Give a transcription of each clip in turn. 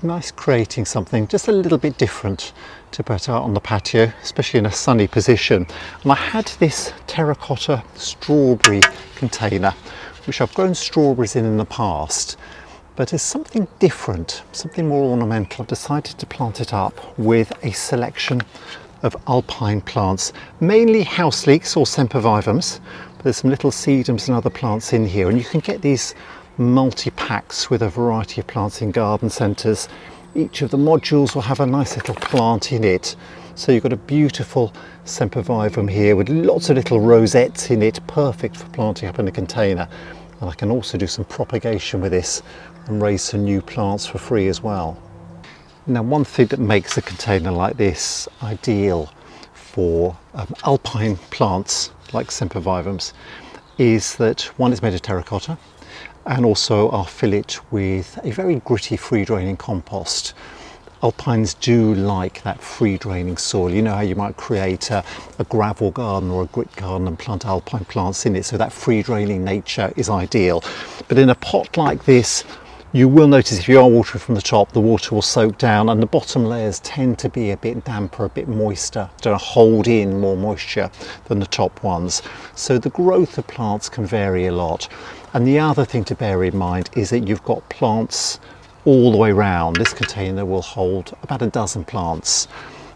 Nice creating something just a little bit different to put out on the patio, especially in a sunny position. And I had this terracotta strawberry container, which I've grown strawberries in the past, but as something different, something more ornamental, I've decided to plant it up with a selection of alpine plants, mainly house leeks or sempervivums. There's some little sedums and other plants in here, and you can get these multi-packs with a variety of plants in garden centres. Each of the modules will have a nice little plant in it. So you've got a beautiful sempervivum here with lots of little rosettes in it, perfect for planting up in a container. And I can also do some propagation with this and raise some new plants for free as well. Now, one thing that makes a container like this ideal for alpine plants like sempervivums is that one is made of terracotta, and also I'll fill it with a very gritty free draining compost. Alpines do like that free draining soil. You know how you might create a gravel garden or a grit garden and plant alpine plants in it, so that free draining nature is ideal. But in a pot like this, you will notice if you are watering from the top, the water will soak down, and the bottom layers tend to be a bit damper, a bit moister, to hold in more moisture than the top ones. So the growth of plants can vary a lot. And the other thing to bear in mind is that you've got plants all the way round. This container will hold about a dozen plants,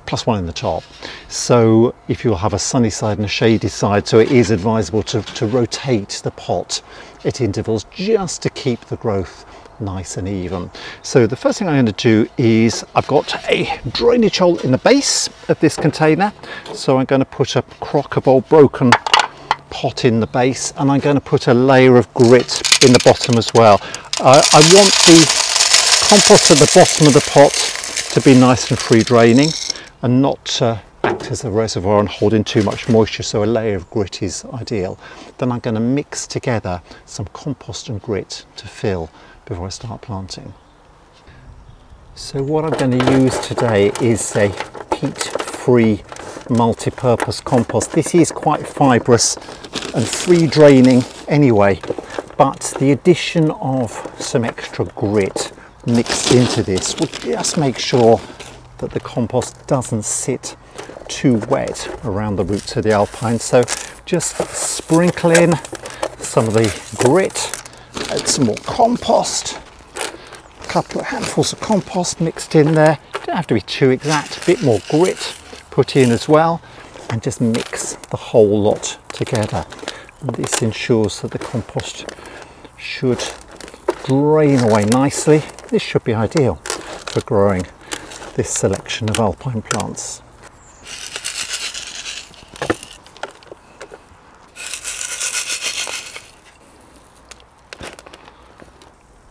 plus one in the top. So if you'll have a sunny side and a shady side, so it is advisable to rotate the pot at intervals just to keep the growth nice and even. So the first thing I'm going to do is I've got a drainage hole in the base of this container, so I'm going to put a crock of old broken pot in the base, and I'm going to put a layer of grit in the bottom as well. I want the compost at the bottom of the pot to be nice and free draining and not act as a reservoir and hold in too much moisture, so a layer of grit is ideal. Then I'm going to mix together some compost and grit to fill before I start planting. So what I'm going to use today is a peat-free multi-purpose compost. This is quite fibrous and free draining anyway, but the addition of some extra grit mixed into this will just make sure that the compost doesn't sit too wet around the roots of the alpine. So just sprinkle in some of the grit, add some more compost, a couple of handfuls of compost mixed in there. Don't have to be too exact, a bit more grit put in as well, and just mix the whole lot together. And this ensures that the compost should drain away nicely. This should be ideal for growing this selection of alpine plants.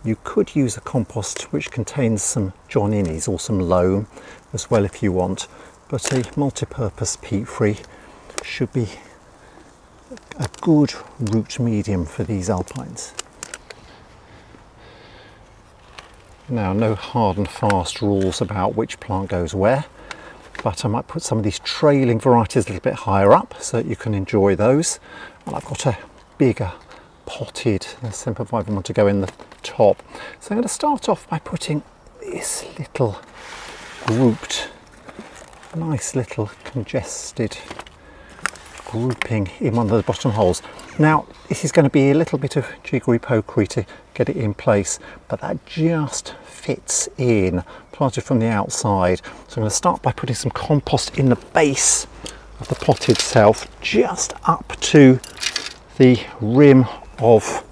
You could use a compost which contains some John Innes or some loam as well if you want, but a multi-purpose peat-free should be a good root medium for these alpines. Now, no hard and fast rules about which plant goes where, but I might put some of these trailing varieties a little bit higher up so that you can enjoy those. And I've got a bigger potted sempervivum to go in the top. So I'm going to start off by putting this little grouped, nice little congested grouping in one of the bottom holes. Now, this is going to be a little bit of jiggery pokery to get it in place, but that just fits in, planted from the outside. So I'm going to start by putting some compost in the base of the pot itself, just up to the rim of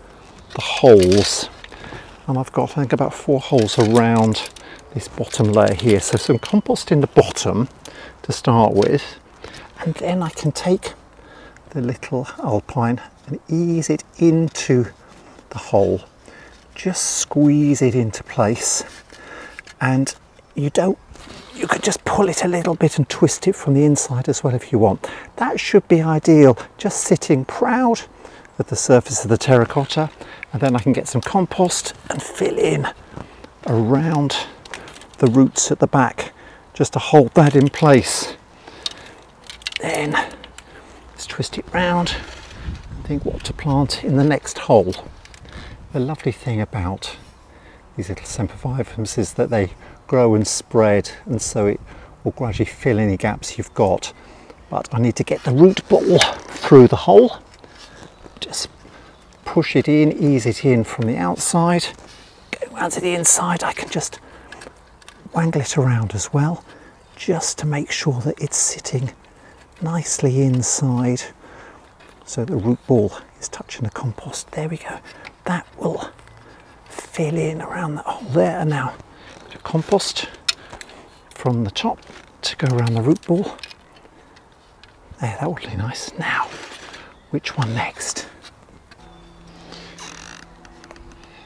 the holes. And I've got, I think, about 4 holes around this bottom layer here. So some compost in the bottom to start with, and then I can take the little alpine and ease it into the hole. Just squeeze it into place, and you could just pull it a little bit and twist it from the inside as well if you want. That should be ideal, just sitting proud at the surface of the terracotta, and then I can get some compost and fill in around the roots at the back just to hold that in place. Then let's twist it round and think what to plant in the next hole. The lovely thing about these little sempervivums is that they grow and spread, and so it will gradually fill any gaps you've got. But I need to get the root ball through the hole. Just push it in, ease it in from the outside. Go round to the inside, I can just wangle it around as well, just to make sure that it's sitting nicely inside, so the root ball is touching the compost. There we go. That will fill in around that hole there. And now the compost from the top to go around the root ball. There, that would be nice. Now, which one next?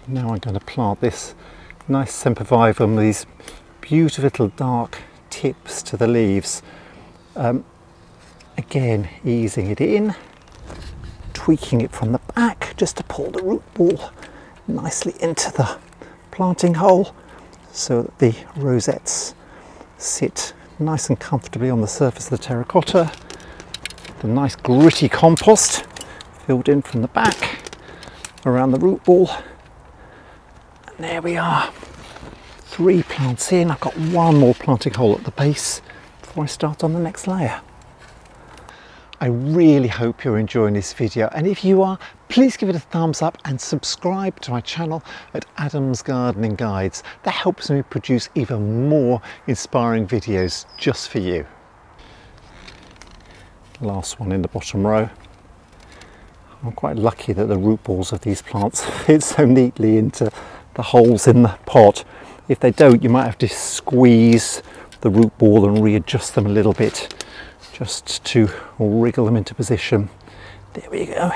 Now I'm going to plant this nice sempervivum, these beautiful little dark tips to the leaves. Again, easing it in, tweaking it from the back just to pull the root ball nicely into the planting hole so that the rosettes sit nice and comfortably on the surface of the terracotta. The nice gritty compost filled in from the back around the root ball. And there we are, 3 plants in. I've got one more planting hole at the base before I start on the next layer. I really hope you're enjoying this video, and if you are, please give it a thumbs up and subscribe to my channel at Adam's Gardening Guides. That helps me produce even more inspiring videos just for you. Last one in the bottom row. I'm quite lucky that the root balls of these plants fit so neatly into the holes in the pot. If they don't, you might have to squeeze the root ball and readjust them a little bit just to wriggle them into position. There we go.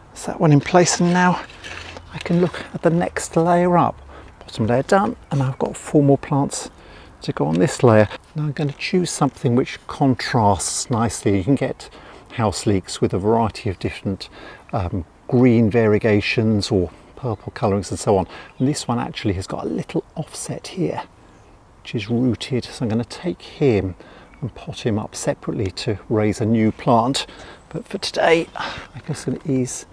That's that one in place, and now I can look at the next layer up. Bottom layer done, and I've got 4 more plants to go on this layer. Now I'm going to choose something which contrasts nicely. You can get house leeks with a variety of different green variegations or purple colourings and so on. And this one actually has got a little offset here, which is rooted. So I'm going to take him and pot him up separately to raise a new plant. But for today, I'm just going to ease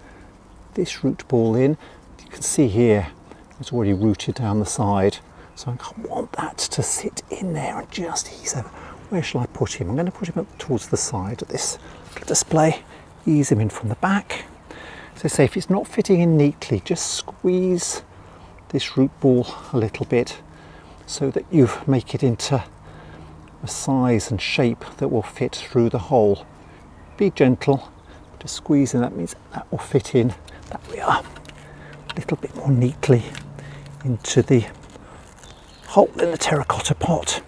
this root ball in. You can see here, it's already rooted down the side. So I want that to sit in there and just ease over. Where shall I put him? I'm going to put him up towards the side of this display. Ease him in from the back. So say if it's not fitting in neatly, just squeeze this root ball a little bit so that you make it into a size and shape that will fit through the hole. Be gentle, just squeezing, that means that will fit in. That we are, a little bit more neatly into the hole in the terracotta pot.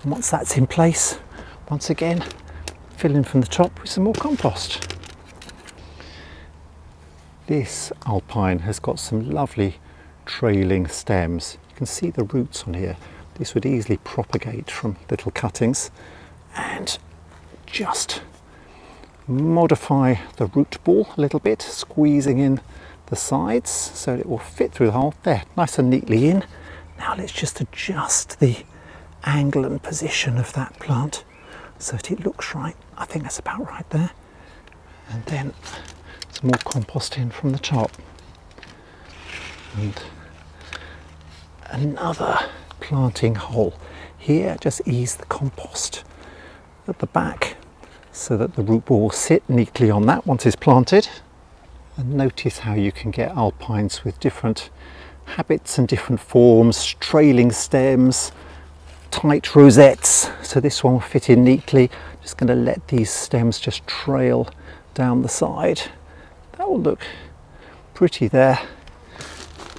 And once that's in place, once again, fill in from the top with some more compost. This alpine has got some lovely trailing stems. You can see the roots on here. This would easily propagate from little cuttings, and just modify the root ball a little bit, squeezing in the sides so that it will fit through the hole. There, nice and neatly in. Now let's just adjust the angle and position of that plant so that it looks right. I think that's about right there. And then some more compost in from the top. And another planting hole here. Just ease the compost at the back so that the root ball will sit neatly on that once it's planted. And notice how you can get alpines with different habits and different forms, trailing stems, tight rosettes. So this one will fit in neatly. Just going to let these stems just trail down the side. That will look pretty there.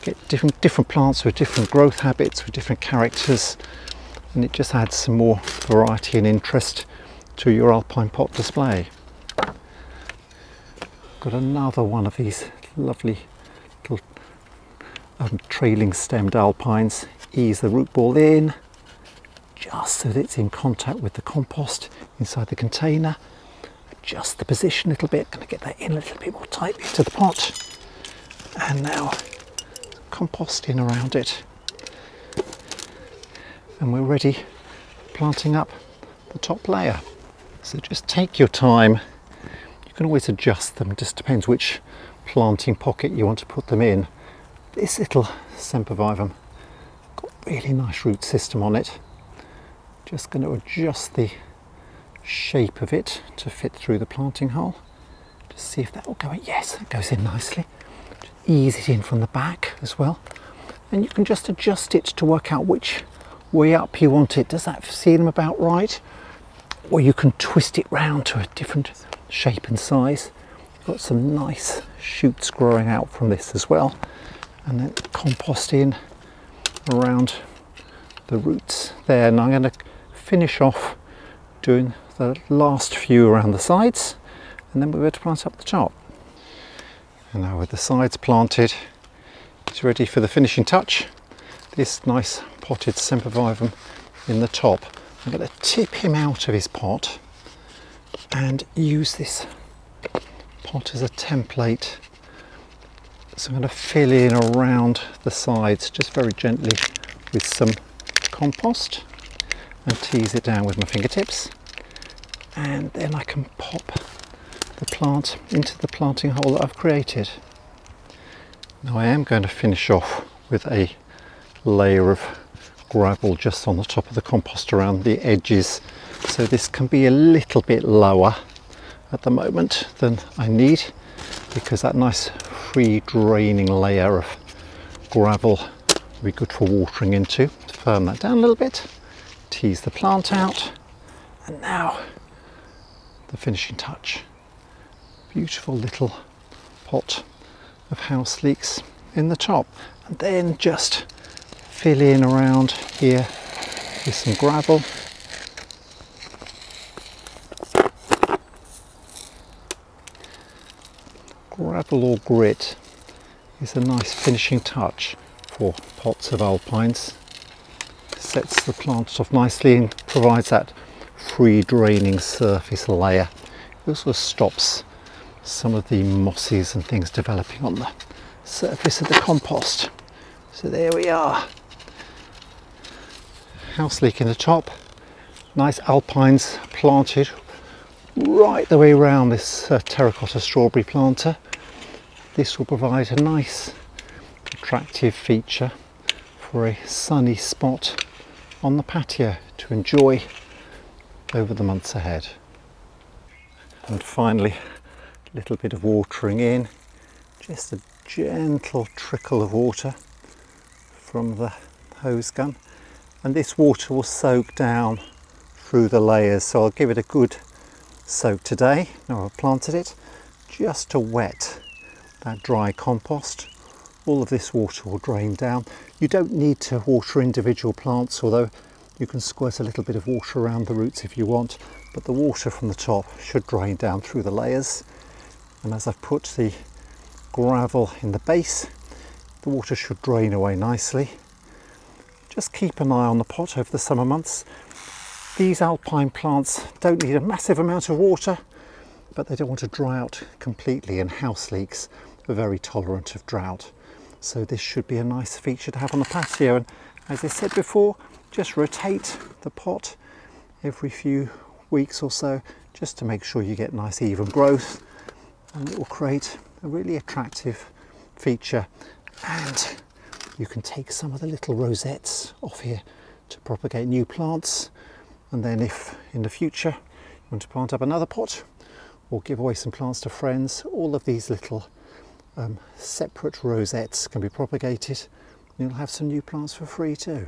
Get different plants with different growth habits, with different characters, and it just adds some more variety and interest to your alpine pot display. Got another one of these lovely little trailing stemmed alpines. Ease the root ball in just so that it's in contact with the compost inside the container. Adjust the position a little bit. Going to get that in a little bit more tightly to the pot, and now compost in around it, and we're ready planting up the top layer. So just take your time. You can always adjust them, it just depends which planting pocket you want to put them in. This little sempervivum really nice root system on it. Just going to adjust the shape of it to fit through the planting hole. Just see if that will go in. Yes, it goes in nicely. Just ease it in from the back as well. And you can just adjust it to work out which way up you want it. Does that seem about right? Or you can twist it round to a different shape and size. Got some nice shoots growing out from this as well. And then compost in around the roots there. And I'm going to finish off doing the last few around the sides, and then we're going to plant up the top. And now with the sides planted, it's ready for the finishing touch. This nice potted sempervivum in the top. I'm going to tip him out of his pot and use this pot as a template. So I'm going to fill in around the sides just very gently with some compost and tease it down with my fingertips, and then I can pop the plant into the planting hole that I've created. Now I am going to finish off with a layer of gravel just on the top of the compost around the edges, so this can be a little bit lower at the moment than I need, because that nice free draining layer of gravel will be good for watering into. Firm that down a little bit, tease the plant out, and now the finishing touch. Beautiful little pot of house leeks in the top, and then just fill in around here with some gravel. Gravel or grit is a nice finishing touch for pots of alpines. Sets the plants off nicely and provides that free draining surface layer. It also stops some of the mosses and things developing on the surface of the compost. So there we are. House leek in the top, nice alpines planted right the way around this terracotta strawberry planter. This will provide a nice attractive feature for a sunny spot on the patio to enjoy over the months ahead. And finally, a little bit of watering in, just a gentle trickle of water from the hose gun, and this water will soak down through the layers, so I'll give it a good soak today. Now I've planted it, just to wet that dry compost. All of this water will drain down. You don't need to water individual plants, although you can squirt a little bit of water around the roots if you want, but the water from the top should drain down through the layers. And as I've put the gravel in the base, the water should drain away nicely. Just keep an eye on the pot over the summer months. These alpine plants don't need a massive amount of water, but they don't want to dry out completely, and house leeks are very tolerant of drought. So this should be a nice feature to have on the patio. And as I said before, just rotate the pot every few weeks or so, just to make sure you get nice even growth, and it will create a really attractive feature. And you can take some of the little rosettes off here to propagate new plants, and then if in the future you want to plant up another pot or give away some plants to friends, all of these little separate rosettes can be propagated, and you'll have some new plants for free too.